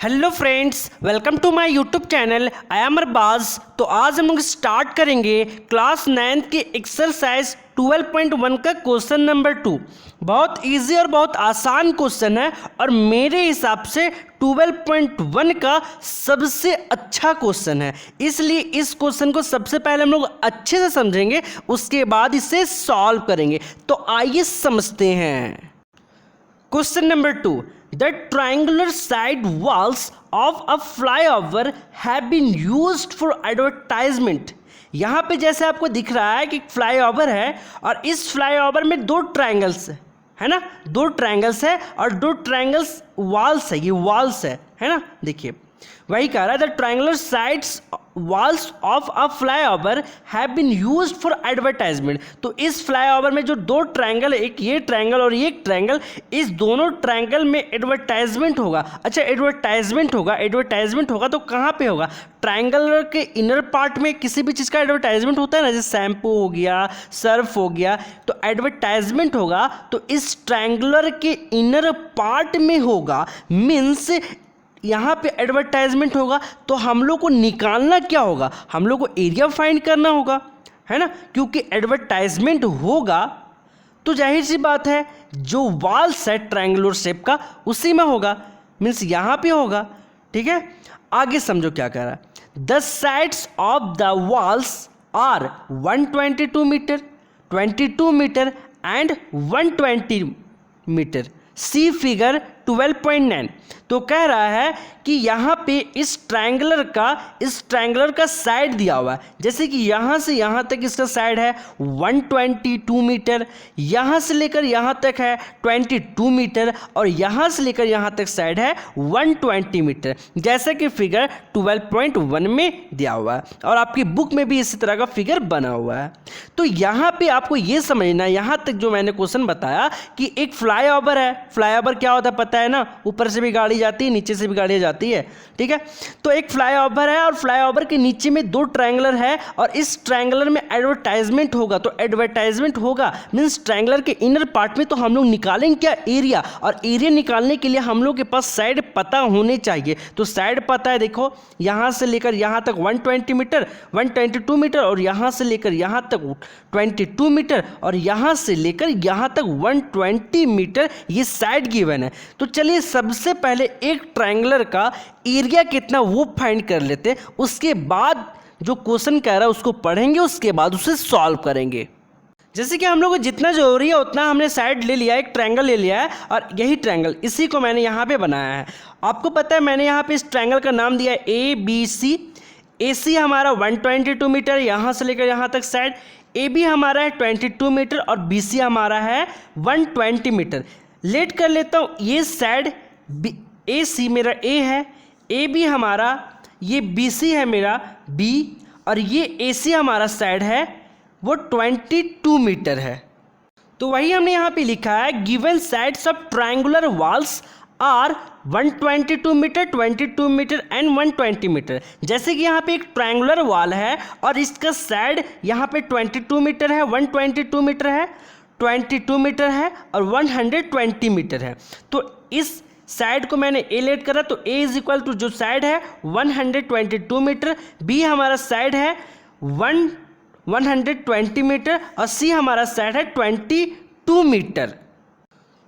Hello friends, welcome to my YouTube channel. I am Arbaz. तो आज हम लोग स्टार्ट करेंगे क्लास 9 की एक्सरसाइज 12.1 का क्वेश्चन नंबर 2। बहुत इजी और बहुत आसान क्वेश्चन है और मेरे हिसाब से 12.1 का सबसे अच्छा क्वेश्चन है। इसलिए इस क्वेश्चन को सबसे पहले हम लोग अच्छे से समझेंगे, उसके बाद इसे सॉल्व करेंगे। तो आइए समझते हैं। Question number 2. The triangular side walls of a flyover have been used for advertisement. यहाँ पे जैसे आपको दिख रहा है कि फ्लाईओवर है और इस फ्लाईओवर में दो ट्रायंगल्स है ना, दो ट्रायंगल्स है और दो ट्रायंगल्स वॉल्स है, ये वॉल्स है ना। देखिए वही कह रहा है, the triangular sides walls of a flyover have been used for advertisement. तो इस फ्लाईओवर में जो दो ट्रायंगल, एक ये ट्रायंगल और ये एक ट्रायंगल, इस दोनों ट्रायंगल में एडवर्टाइजमेंट होगा। अच्छा, एडवर्टाइजमेंट होगा तो कहाँ पे होगा? ट्रायंगल के इनर पार्ट में किसी भी चीज़ का एडवर्टाइजमेंट होता है ना, जैसे शैम्पू हो गया, सर्फ हो गया, तो एडवर्टाइजमेंट होगा तो इस ट्रायंगुलर के इनर पार्ट में होगा। मीन्स यहाँ पे एडवर्टाइजमेंट होगा तो हम लोग को निकालना क्या होगा? हम लोग को एरिया फाइंड करना होगा, है ना। क्योंकि एडवर्टाइजमेंट होगा तो जाहिर सी बात है जो वॉल्स है ट्रायंगुलर शेप का उसी में होगा, मीन्स यहाँ पे होगा। ठीक है, आगे समझो क्या कह रहा है। The sides of the walls are 122 metre, 22 metre and 120 metre. See figure 12.9। तो कह रहा है कि यहाँ पे इस ट्रायंगुलर का साइड दिया हुआ है, जैसे कि यहाँ से यहाँ तक इसका साइड है 122 मीटर, यहाँ से लेकर यहाँ तक है 22 मीटर और यहाँ से लेकर यहाँ तक साइड है 120 मीटर, जैसे कि फिगर 12.1 में दिया हुआ है और आपकी बुक में भी इसी तरह का फिगर बना हुआ है। तो यहाँ पे आपको ये समझना है, यहाँ तक जो मैंने क्वेश्चन बताया कि एक फ्लाईओवर है। फ्लाईओवर क्या होता है पता है ना, ऊपर से भी गाड़ी जाती है, नीचे से भी गाड़ी जाती है। ठीक है, तो एक फ्लाईओवर है और फ्लाईओवर के नीचे में दो ट्रायंगुलर है और इस ट्रायंगुलर में एडवर्टाइजमेंट होगा। तो एडवर्टाइजमेंट होगा मीन्स ट्रायंगुलर के इनर पार्ट में तो हम लोग निकालेंगे क्या? एरिया। और एरिया निकालने के लिए हम लोग के पास साइड पता होने चाहिए। तो साइड पता है, देखो यहाँ से लेकर यहाँ तक 120 मीटर, 122 मीटर और यहाँ से लेकर यहाँ तक 22 मीटर और यहाँ से लेकर यहाँ तक 120 मीटर, ये साइड गिवन है। तो चलिए सबसे पहले एक ट्रायंगुलर का एरिया कितना वो फाइंड कर लेते हैं, उसके बाद जो क्वेश्चन कह रहा है उसको पढ़ेंगे, उसके बाद उसे सॉल्व करेंगे। जैसे कि हम लोग को जितना जरूरी है उतना हमने साइड ले लिया, एक ट्रायंगल ले लिया है और यही ट्रायंगल इसी को मैंने यहाँ पे बनाया है। आपको पता है मैंने यहाँ पे इस ट्रायंगल का नाम दिया है ABC। AC हमारा 122 मीटर, यहाँ से लेकर यहाँ तक साइड। AB हमारा है 22 मीटर और BC हमारा है 120 मीटर। लेट कर लेता हूँ, ये साइड AC मेरा A है, AB हमारा, ये BC है मेरा B और ये AC हमारा साइड है वो 22 मीटर है। तो वही हमने यहाँ पे लिखा है, given sides of triangular walls are 122 metre, 22 metre and 120 metre. जैसे कि यहाँ पे एक ट्रायंगुलर वॉल है और इसका साइड यहाँ पे 22 मीटर है, 122 मीटर है, 22 मीटर है और 120 मीटर है। तो इस साइड को मैंने ए लेट करा तो ए इज इक्वल टू जो साइड है 122 मीटर, बी हमारा साइड है 120 मीटर और सी हमारा साइड है 22 मीटर।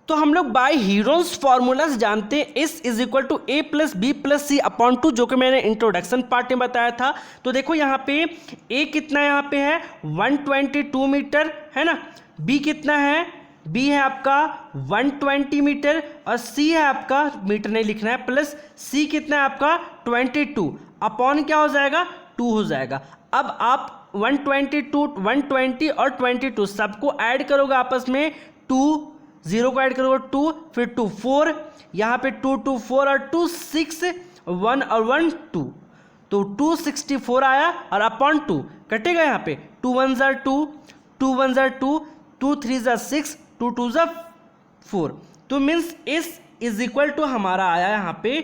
तो हम लोग बाय हीरोन्स फॉर्मूलाज जानते हैं, s is equal to a plus b plus c upon 2, जो कि मैंने इंट्रोडक्शन पार्ट में बताया था। तो देखो यहाँ पे ए कितना यहाँ पे है 122 मीटर है ना, बी कितना है, बी है आपका 120 मीटर और सी है आपका, मीटर नहीं लिखना है, प्लस सी कितना है आपका 22 अपॉन क्या हो जाएगा 2 हो जाएगा। अब आप 120 और 22 सबको ऐड करोगे आपस में, 2 0 को ऐड करोगे 2, फिर 2 4, यहाँ पे 2 2 4 और 2 6 1 और 1 2, तो 264 आया और अपॉन 2 कटेगा यहाँ पे, 2 1 ज़ा 2, 2 1 ज़ा 2, 2 3 ज़ा 6, 2 2 ज़ा 4। तो means s is equal to हमारा आया यहाँ पे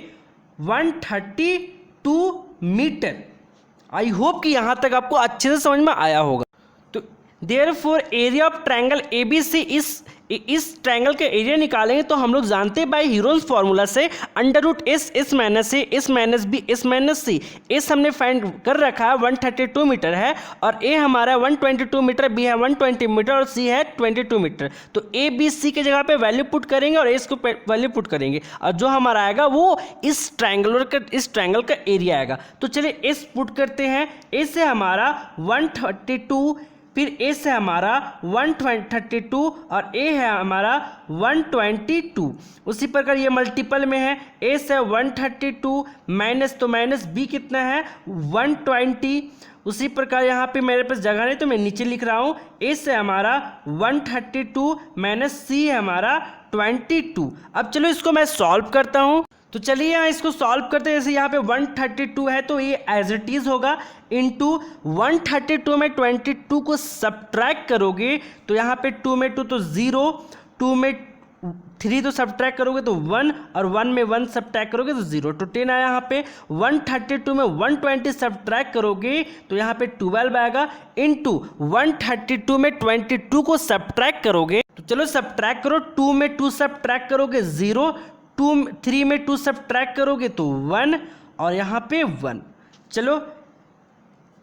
132 मीटर। आई होप कि यहाँ तक आपको अच्छे से समझ में आया होगा। तो therefore area of triangle ABC इस ट्रायंगल के एरिया निकालेंगे तो हम लोग जानते हैं बाय हीरोन्स फार्मूला से √S minus A S minus B S minus C. S हमने फाइंड कर रखा है 132 मीटर है और ए हमारा 122 मीटर, बी है 120 मीटर और सी है 22 मीटर। तो ए बी सी के जगह पे वैल्यू पुट करेंगे और एस को वैल्यू पुट करेंगे और जो हमारा आएगा वो इस ट्रायंगल का एरिया आएगा। तो चलिए एस पुट करते हैं। ए से हमारा 132, फिर ए से हमारा 132 और ए है हमारा 122। उसी प्रकार ये मल्टीपल में है, ए से 132 माइनस, तो माइनस बी कितना है 120। उसी प्रकार यहाँ पे मेरे पास जगह नहीं तो मैं नीचे लिख रहा हूँ, ए से हमारा 132 माइनस सी है हमारा 22। अब चलो इसको मैं सॉल्व करता हूँ। तो चलिए यहाँ इसको सॉल्व करते हैं। जैसे यहाँ पे 132 है तो ये एज इट इज होगा, इंटू 132 में 22 को सब्ट्रैक्ट करोगे तो यहाँ पे 2 में 2 तो 0, 2 में 3 तो सब्ट्रैक्ट करोगे तो 1 और 1 में 1 सब्ट्रैक्ट करोगे तो 0, तो 10 आया यहाँ पे। 132 में 120 सब्ट्रैक्ट करोगे तो यहाँ पे 12 आएगा, इंटू 132 में 22 को सब्ट्रैक्ट करोगे तो चलो सब्ट्रैक्ट करो, 2 में 2 सब्ट्रैक्ट करोगे 0, 3 में 2 सब्ट्रैक्ट करोगे तो 1 और यहाँ पे 1। चलो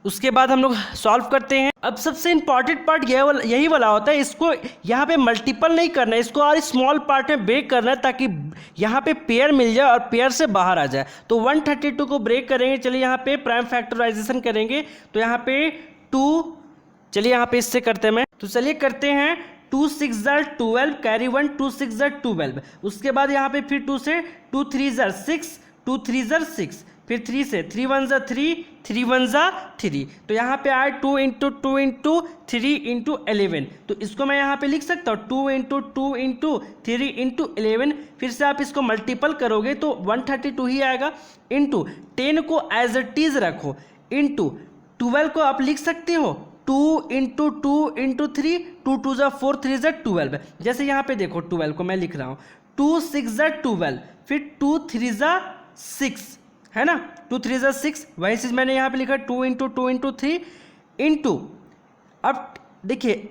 उसके बाद हम लोग सॉल्व करते हैं। अब सबसे इंपॉर्टेंट पार्ट यही वाला होता है, इसको यहाँ पे मल्टीपल नहीं करना है, इसको और स्मॉल पार्ट में ब्रेक करना है ताकि यहाँ पे पेयर मिल जाए और पेयर से बाहर आ जाए। तो 132 को ब्रेक करेंगे। चलिए यहाँ पे प्राइम फैक्टराइजेशन करेंगे तो यहाँ पे 2, चलिए यहाँ पे इससे करते हैं मैं, तो चलिए करते हैं। 2 6 12 कैरी 1, 2 6 12। उसके बाद यहाँ पे फिर 2 से 2 3 6, 2 3 6, फिर 3 से 3 1 3, 3 1 3। तो यहाँ पे आए 2 इंटू 2 इंटू 3 इंटू 11। तो इसको मैं यहाँ पे लिख सकता हूँ 2 इंटू 2 इंटू 3 इंटू 11। फिर से आप इसको मल्टीपल करोगे तो 132 ही आएगा, इंटू 10 को एज इट इज रखो, इंटू 12 को आप लिख सकते हो 2 इंटू 2 इंटू 3, 2 2 4, 3 12। जैसे यहाँ पे देखो 12 को मैं लिख रहा हूँ 2 6 12, फिर 2 3 6 है ना, 2 3 6। वही चीज़ मैंने यहाँ पे लिखा 2 इंटू 2 इंटू 3 इंटू, अब देखिए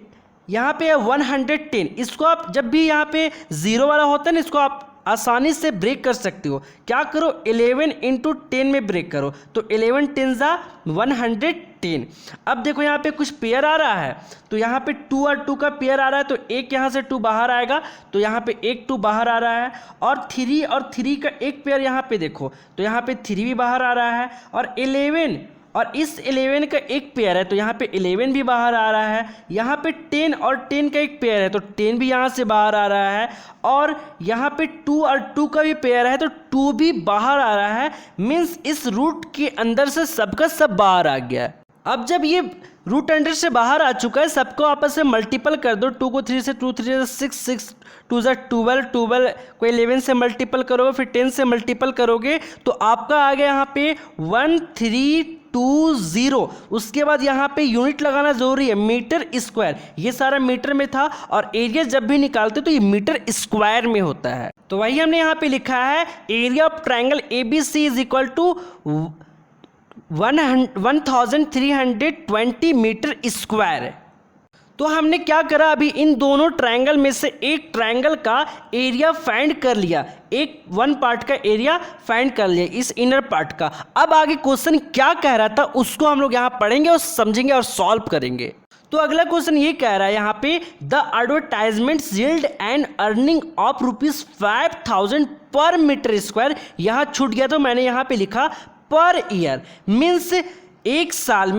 यहाँ पे 110। इसको आप जब भी यहाँ पे 0 वाला होता है ना, इसको आप आसानी से ब्रेक कर सकते हो। क्या करो 11 इंटू 10 में ब्रेक करो, तो 11 10 110। अब देखो यहाँ पे कुछ पेयर आ रहा है तो यहाँ पे 2 और 2 का पेयर आ रहा है तो एक यहाँ से 2 बाहर आएगा तो यहाँ पे एक 2 बाहर आ रहा है, और 3 और 3 का एक पेयर यहाँ पे देखो तो यहाँ पे 3 भी बाहर आ रहा है, और 11 और इस 11 का एक पेयर है तो यहाँ पे 11 भी बाहर आ रहा है। यहाँ पे 10 और 10 का एक पेयर है तो 10 भी यहाँ से बाहर आ रहा है, और यहाँ पे 2 और 2 का भी पेयर है तो 2 भी बाहर आ रहा है। मीन्स इस रूट के अंदर से सबका सब बाहर आ गया है। अब जब ये रूट अंडर से बाहर आ चुका है, सबको आपस में मल्टीपल कर दो। 2 को 3 से 2 3 6, 6 2 12, 12 को 11 से मल्टीपल करोगे, फिर 10 से मल्टीपल करोगे तो आपका आ गया यहाँ पे 1320। उसके बाद यहाँ पे यूनिट लगाना जरूरी है, मीटर स्क्वायर। ये सारा मीटर में था और एरिया जब भी निकालते तो ये मीटर स्क्वायर में होता है। तो वही हमने यहाँ पे लिखा है, area of triangle ABC is equal to 1320 metre square. तो हमने क्या करा, अभी इन दोनों ट्रायंगल में से एक ट्रायंगल का एरिया फाइंड कर लिया, एक वन पार्ट का एरिया फाइंड कर लिया, इस इनर पार्ट का। अब आगे क्वेश्चन क्या कह रहा था उसको हम लोग यहाँ पढ़ेंगे और समझेंगे और सॉल्व करेंगे। तो अगला क्वेश्चन ये कह रहा है यहाँ पे, the advertisement yield and earning of ₹5000 पर मीटर स्क्वायर। यहाँ छूट गया तो मैंने यहाँ पे लिखा पर ईयर, मीन्स एक साल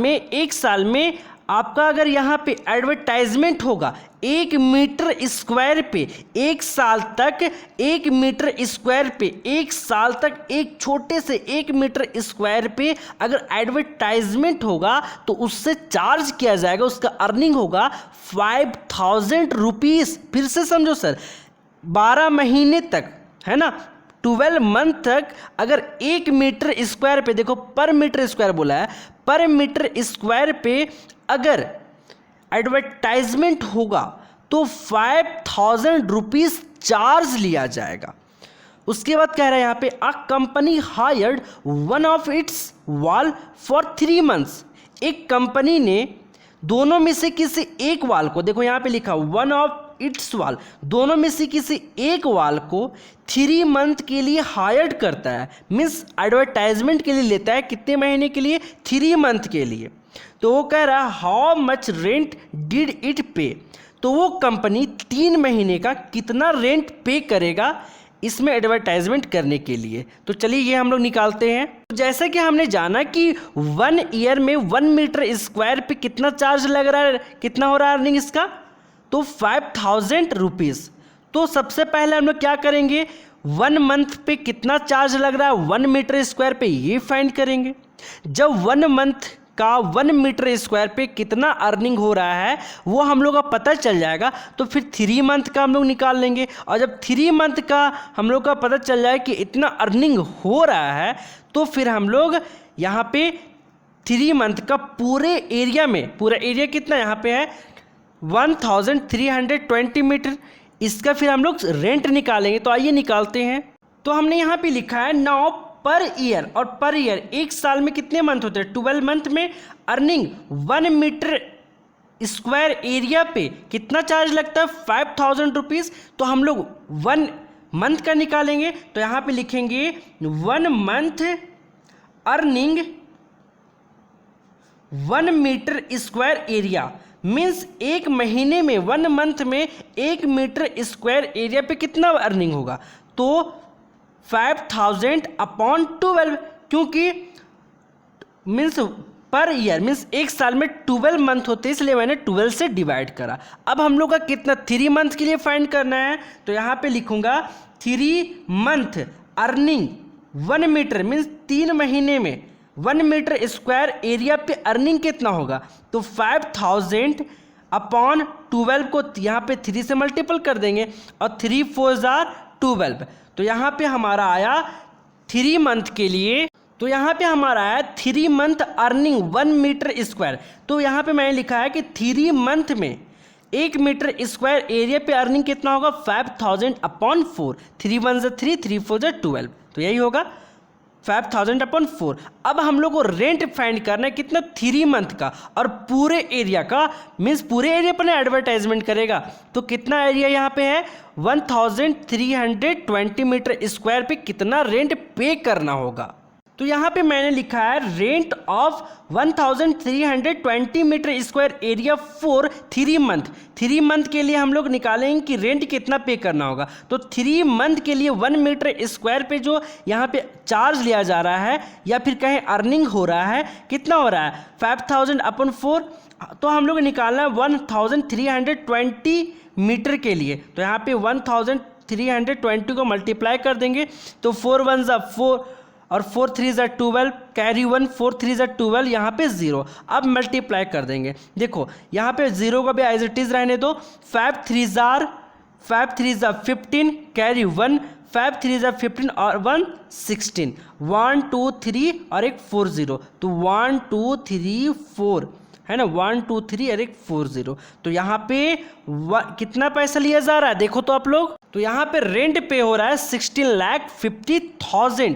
में आपका अगर यहाँ पे एडवर्टाइजमेंट होगा 1 मीटर स्क्वायर पे, एक साल तक 1 मीटर स्क्वायर पे, एक साल तक एक छोटे से 1 मीटर स्क्वायर पे अगर एडवर्टाइजमेंट होगा तो उससे चार्ज किया जाएगा, उसका अर्निंग होगा ₹5000। फिर से समझो सर, 12 महीने तक है ना, 12 मंथ तक अगर 1 मीटर स्क्वायर पे, देखो पर मीटर स्क्वायर बोला है, पर मीटर स्क्वायर पे अगर एडवर्टाइजमेंट होगा तो ₹5000 चार्ज लिया जाएगा। उसके बाद कह रहा है यहाँ पे, a company hired one of its wall for 3 months. एक कंपनी ने दोनों में से किसी एक वाल को, देखो यहाँ पे लिखा वन ऑफ इट्स वाल, दोनों में से किसी एक वाल को 3 मंथ के लिए हायर्ड करता है, मीन्स एडवर्टाइजमेंट के लिए लेता है। कितने महीने के लिए? 3 मंथ के लिए। तो वो कह रहा है how much rent did it पे, तो वो कंपनी 3 महीने का कितना रेंट पे करेगा इसमें एडवर्टाइजमेंट करने के लिए। तो चलिए ये हम लोग निकालते हैं। तो जैसा कि हमने जाना कि 1 ईयर में 1 मीटर स्क्वायर पे कितना चार्ज लग रहा है, कितना हो रहा है अर्निंग इसका, तो 5000 रुपीज़। तो सबसे पहले हम लोग क्या करेंगे, 1 मंथ पे कितना चार्ज लग रहा है 1 मीटर स्क्वायर पे, ये फाइंड करेंगे। जब 1 मंथ का 1 मीटर स्क्वायर पे कितना अर्निंग हो रहा है वो हम लोग का पता चल जाएगा, तो फिर 3 मंथ का हम लोग निकाल लेंगे। और जब 3 मंथ का हम लोग का पता चल जाए कि इतना अर्निंग हो रहा है, तो फिर हम लोग यहाँ पे 3 मंथ का पूरे एरिया में, पूरा एरिया कितना यहाँ पे है 1320 मीटर, इसका फिर हम लोग रेंट निकालेंगे। तो आइए निकालते हैं। तो हमने यहाँ पे लिखा है नाउ पर ईयर, और पर ईयर एक साल में कितने मंथ होते हैं 12 मंथ में अर्निंग 1 मीटर स्क्वायर एरिया पे कितना चार्ज लगता है 5000 रुपीज़। तो हम लोग 1 मंथ का निकालेंगे। तो यहाँ पे लिखेंगे 1 month earning 1 metre square area, means एक महीने में 1 मंथ में 1 मीटर स्क्वायर एरिया पे कितना अर्निंग होगा, तो 5000 अपॉन 12, क्योंकि मीन्स पर ईयर मीन्स एक साल में 12 मंथ होते हैं, इसलिए मैंने 12 से डिवाइड करा। अब हम लोग का कितना 3 मंथ के लिए फाइंड करना है, तो यहाँ पे लिखूंगा 3 मंथ अर्निंग 1 मीटर मीन्स 3 महीने में 1 मीटर स्क्वायर एरिया पे अर्निंग कितना होगा, तो 5000 अपॉन 12 को यहाँ पे 3 से मल्टीपल कर देंगे, और 3 4 12। तो यहाँ पे हमारा आया 3 मंथ के लिए, तो यहाँ पे हमारा आया 3 मंथ अर्निंग 1 मीटर स्क्वायर। तो यहाँ पे मैंने लिखा है कि 3 मंथ में 1 मीटर स्क्वायर एरिया पे अर्निंग कितना होगा 5000 अपॉन 4, 3 1 3 3 4 12, तो यही होगा 5000 अपॉन 4। अब हम लोग को रेंट फाइंड करना है कितना 3 मंथ का, और पूरे एरिया का, मीन्स पूरे एरिया पर एडवर्टाइजमेंट करेगा। तो कितना एरिया यहाँ पे है 1320 मीटर स्क्वायर पे कितना रेंट पे करना होगा। तो यहाँ पे मैंने लिखा है rent of 1320 metre square area for 3 month. 3 month के लिए हम लोग निकालेंगे कि रेंट कितना पे करना होगा। तो 3 मंथ के लिए 1 मीटर स्क्वायर पे जो यहाँ पे चार्ज लिया जा रहा है या फिर कहीं अर्निंग हो रहा है, कितना हो रहा है 5000 अपॉन 4। तो हम लोग निकालना है 1320 मीटर के लिए। तो यहाँ पे 1320 को मल्टीप्लाई कर देंगे, तो 4 1 4 और 4 3 12, कैरी 1, 4 3 12, यहाँ पे 0। अब मल्टीप्लाई कर देंगे, देखो यहाँ पे 0 को भी एज इट इज़ रहने दो। 5 3 15, कैरी 1, 5 3 15 और 1 16, 1 2 3 और एक 4 0, तो 1 2 3 4 है ना, 1 2 3 और एक 4 0। तो यहाँ पे कितना पैसा लिया जा रहा है देखो तो आप लोग, तो यहाँ पे रेंट पे हो रहा है 16,50,000,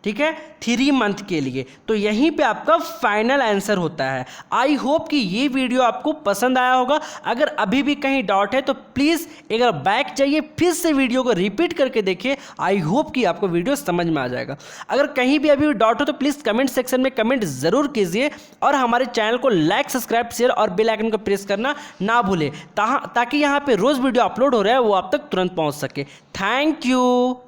ठीक है 3 मंथ के लिए। तो यहीं पे आपका फाइनल आंसर होता है। आई होप कि ये वीडियो आपको पसंद आया होगा। अगर अभी भी कहीं डाउट है तो प्लीज़ एक बार बैक जाइए, फिर से वीडियो को रिपीट करके देखिए। आई होप कि आपको वीडियो समझ में आ जाएगा। अगर कहीं भी अभी डाउट हो तो प्लीज़ कमेंट सेक्शन में कमेंट ज़रूर कीजिए, और हमारे चैनल को लाइक, सब्सक्राइब, शेयर और बेल आइकन को प्रेस करना ना भूलें, ताकि यहाँ पर रोज़ वीडियो अपलोड हो रहा है वो आप तक तुरंत पहुँच सके। Thank you.